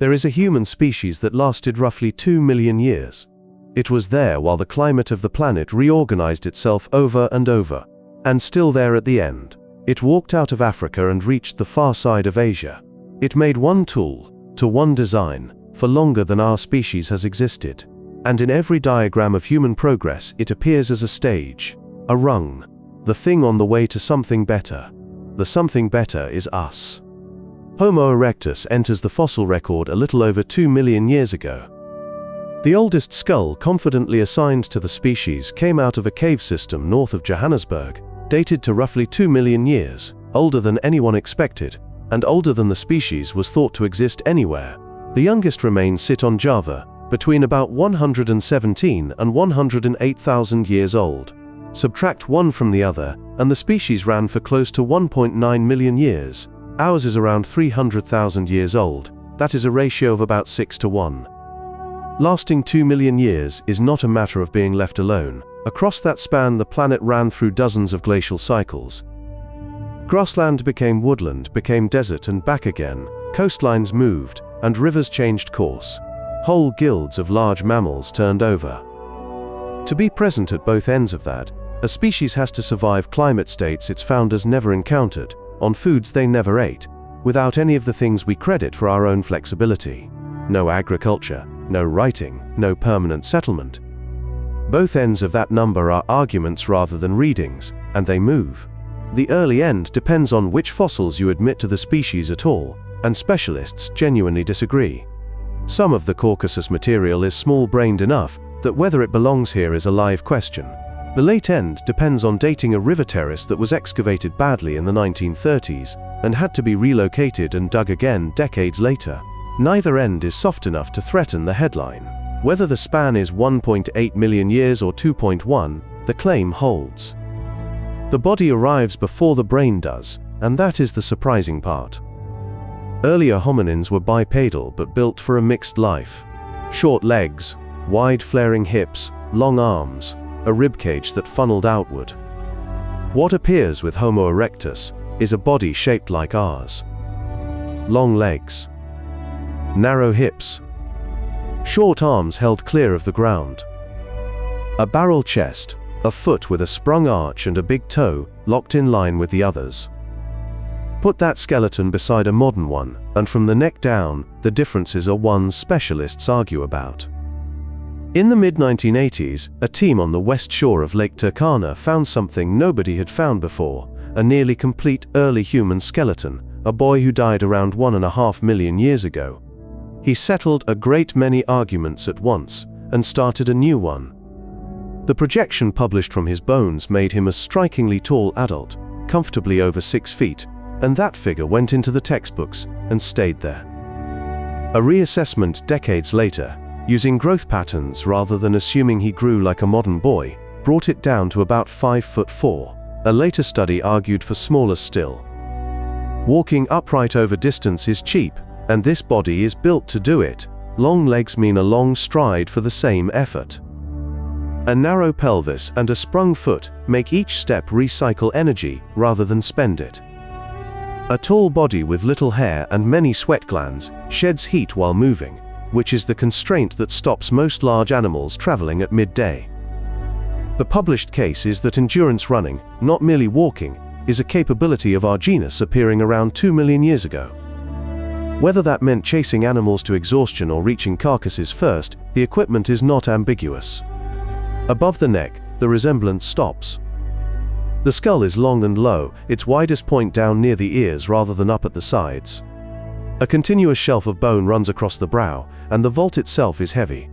There is a human species that lasted roughly 2 million years. It was there while the climate of the planet reorganized itself over and over, and still there at the end. It walked out of Africa and reached the far side of Asia. It made one tool, to one design, for longer than our species has existed. And in every diagram of human progress it appears as a stage, a rung, the thing on the way to something better. The something better is us. Homo erectus enters the fossil record a little over 2 million years ago. The oldest skull confidently assigned to the species came out of a cave system north of Johannesburg, dated to roughly 2 million years, older than anyone expected, and older than the species was thought to exist anywhere. The youngest remains sit on Java, between about 117 and 108,000 years old. Subtract one from the other, and the species ran for close to 1.9 million years. Ours is around 300,000 years old. That is a ratio of about 6 to 1. Lasting 2 million years is not a matter of being left alone. Across that span the planet ran through dozens of glacial cycles. Grassland became woodland, became desert and back again, coastlines moved, and rivers changed course. Whole guilds of large mammals turned over. To be present at both ends of that, a species has to survive climate states its founders never encountered, on foods they never ate, without any of the things we credit for our own flexibility. No agriculture, no writing, no permanent settlement. Both ends of that number are arguments rather than readings, and they move. The early end depends on which fossils you admit to the species at all, and specialists genuinely disagree. Some of the Caucasus material is small-brained enough that whether it belongs here is a live question. The late end depends on dating a river terrace that was excavated badly in the 1930s and had to be relocated and dug again decades later. Neither end is soft enough to threaten the headline. Whether the span is 1.8 million years or 2.1, the claim holds. The body arrives before the brain does, and that is the surprising part. Earlier hominins were bipedal but built for a mixed life. Short legs, wide flaring hips, long arms, a ribcage that funneled outward. What appears with Homo erectus is a body shaped like ours. Long legs, narrow hips, short arms held clear of the ground. A barrel chest, a foot with a sprung arch and a big toe locked in line with the others. Put that skeleton beside a modern one, and from the neck down, the differences are ones specialists argue about. In the mid-1980s, a team on the west shore of Lake Turkana found something nobody had found before, a nearly complete early human skeleton, a boy who died around 1.5 million years ago. He settled a great many arguments at once, and started a new one. The projection published from his bones made him a strikingly tall adult, comfortably over 6 feet, and that figure went into the textbooks and stayed there. A reassessment decades later, using growth patterns rather than assuming he grew like a modern boy, brought it down to about 5'4". A later study argued for smaller still. Walking upright over distance is cheap, and this body is built to do it. Long legs mean a long stride for the same effort. A narrow pelvis and a sprung foot make each step recycle energy rather than spend it. A tall body with little hair and many sweat glands sheds heat while moving, which is the constraint that stops most large animals traveling at midday. The published case is that endurance running, not merely walking, is a capability of our genus appearing around 2 million years ago. Whether that meant chasing animals to exhaustion or reaching carcasses first, the equipment is not ambiguous. Above the neck, the resemblance stops. The skull is long and low, its widest point down near the ears rather than up at the sides. A continuous shelf of bone runs across the brow, and the vault itself is heavy.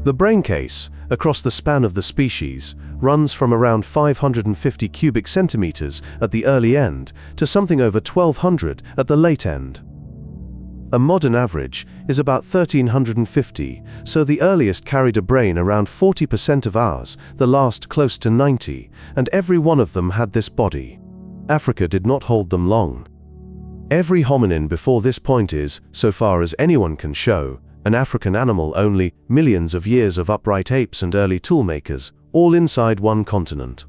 The brain case, across the span of the species, runs from around 550 cubic centimeters at the early end to something over 1,200 at the late end. A modern average is about 1,350, so the earliest carried a brain around 40% of ours, the last close to 90, and every one of them had this body. Africa did not hold them long. Every hominin before this point is, so far as anyone can show, an African animal only, millions of years of upright apes and early toolmakers, all inside one continent.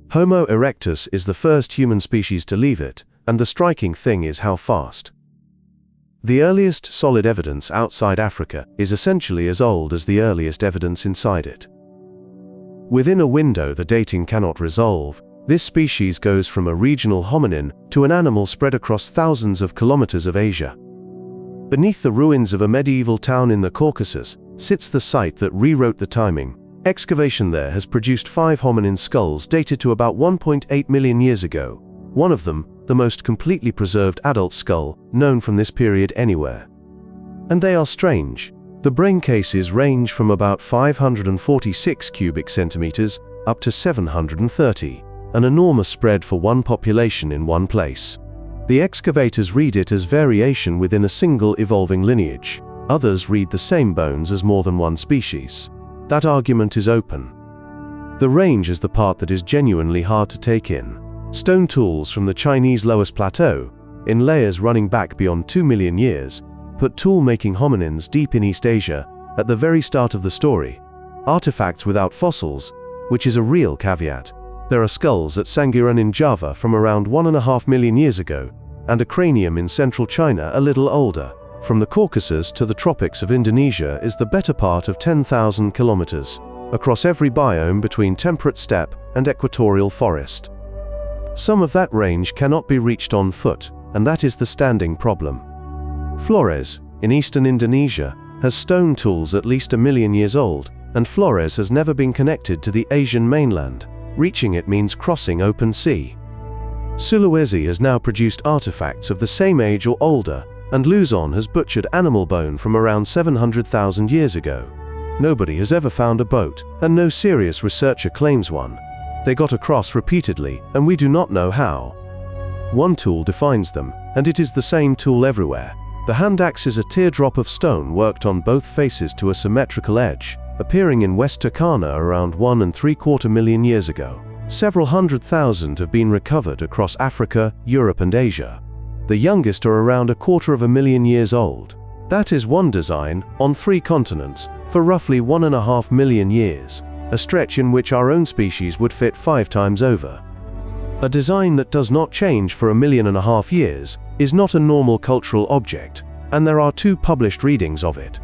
Homo erectus is the first human species to leave it, and the striking thing is how fast. The earliest solid evidence outside Africa is essentially as old as the earliest evidence inside it. Within a window the dating cannot resolve, this species goes from a regional hominin to an animal spread across thousands of kilometers of Asia. Beneath the ruins of a medieval town in the Caucasus sits the site that rewrote the timing. Excavation there has produced 5 hominin skulls dated to about 1.8 million years ago, one of them the most completely preserved adult skull known from this period anywhere. And they are strange. The brain cases range from about 546 cubic centimeters up to 730, an enormous spread for one population in one place. The excavators read it as variation within a single evolving lineage. Others read the same bones as more than one species. That argument is open. The range is the part that is genuinely hard to take in. Stone tools from the Chinese Loess Plateau, in layers running back beyond 2 million years, put tool-making hominins deep in East Asia at the very start of the story. Artifacts without fossils, which is a real caveat. There are skulls at Sangiran in Java from around 1.5 million years ago, and a cranium in central China a little older. From the Caucasus to the tropics of Indonesia is the better part of 10,000 kilometers, across every biome between temperate steppe and equatorial forest. Some of that range cannot be reached on foot, and that is the standing problem. Flores, in eastern Indonesia, has stone tools at least 1 million years old, and Flores has never been connected to the Asian mainland. Reaching it means crossing open sea. Sulawesi has now produced artifacts of the same age or older, and Luzon has butchered animal bone from around 700,000 years ago. Nobody has ever found a boat, and no serious researcher claims one. They got across repeatedly, and we do not know how. One tool defines them, and it is the same tool everywhere. The Handaxe is a teardrop of stone worked on both faces to a symmetrical edge, appearing in West Turkana around 1.75 million years ago. Several 100,000 have been recovered across Africa, Europe and Asia. The youngest are around 250,000 years old. That is one design, on 3 continents, for roughly 1.5 million years, a stretch in which our own species would fit 5 times over. A design that does not change for 1.5 million years is not a normal cultural object, and there are 2 published readings of it.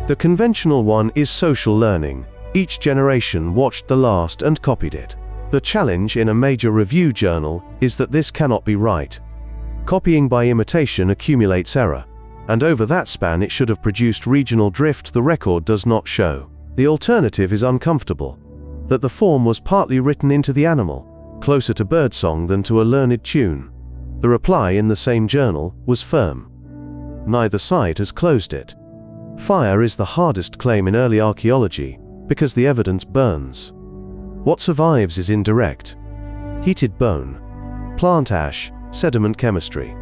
The conventional one is social learning. Each generation watched the last and copied it. The challenge in a major review journal is that this cannot be right. Copying by imitation accumulates error, and over that span it should have produced regional drift the record does not show. The alternative is uncomfortable, that the form was partly written into the animal, closer to birdsong than to a learned tune. The reply in the same journal was firm. Neither side has closed it. Fire is the hardest claim in early archaeology, because the evidence burns. What survives is indirect. Heated bone, plant ash, sediment chemistry.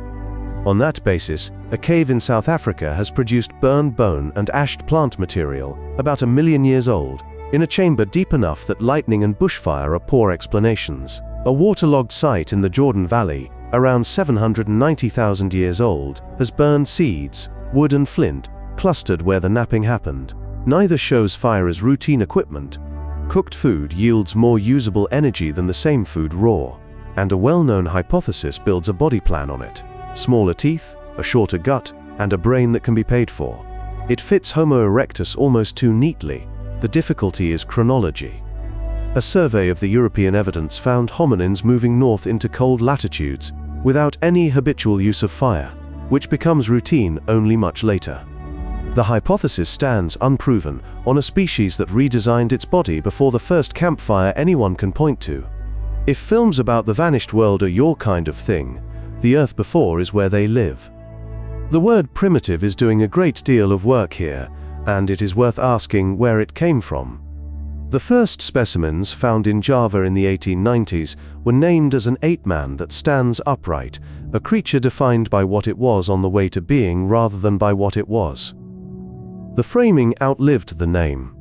On that basis, a cave in South Africa has produced burned bone and ashed plant material, about 1 million years old, in a chamber deep enough that lightning and bushfire are poor explanations. A waterlogged site in the Jordan Valley, around 790,000 years old, has burned seeds, wood and flint, clustered where the napping happened. Neither shows fire as routine equipment. Cooked food yields more usable energy than the same food raw, and a well-known hypothesis builds a body plan on it. Smaller teeth, a shorter gut, and a brain that can be paid for. It fits Homo erectus almost too neatly. The difficulty is chronology. A survey of the European evidence found hominins moving north into cold latitudes without any habitual use of fire, which becomes routine only much later. The hypothesis stands unproven on a species that redesigned its body before the first campfire anyone can point to. If films about the vanished world are your kind of thing, the Earth before is where they live. The word primitive is doing a great deal of work here, and it is worth asking where it came from. The first specimens found in Java in the 1890s were named as an ape-man that stands upright, a creature defined by what it was on the way to being rather than by what it was. The framing outlived the name.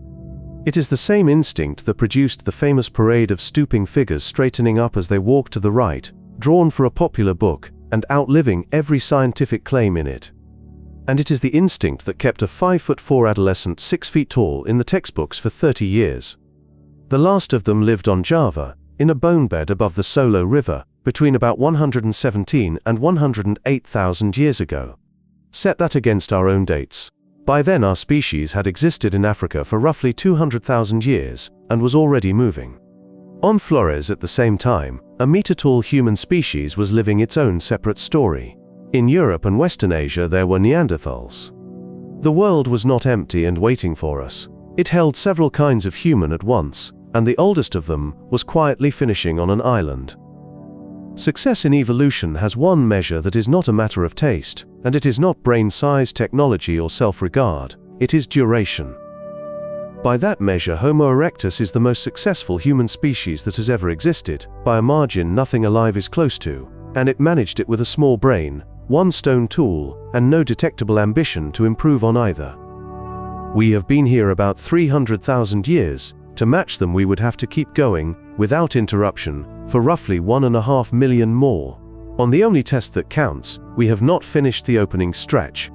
It is the same instinct that produced the famous parade of stooping figures straightening up as they walk to the right, drawn for a popular book, and outliving every scientific claim in it. And it is the instinct that kept a 5'4" adolescent 6 feet tall in the textbooks for 30 years. The last of them lived on Java, in a bone bed above the Solo River, between about 117 and 108,000 years ago. Set that against our own dates. By then our species had existed in Africa for roughly 200,000 years, and was already moving. On Flores at the same time, a meter-tall human species was living its own separate story. In Europe and Western Asia there were Neanderthals. The world was not empty and waiting for us. It held several kinds of human at once, and the oldest of them was quietly finishing on an island. Success in evolution has one measure that is not a matter of taste, and it is not brain size, technology, or self-regard. It is duration. By that measure, Homo erectus is the most successful human species that has ever existed, by a margin nothing alive is close to, and it managed it with a small brain, one stone tool, and no detectable ambition to improve on either. We have been here about 300,000 years. To match them we would have to keep going, without interruption, for roughly 1.5 million more. On the only test that counts, we have not finished the opening stretch,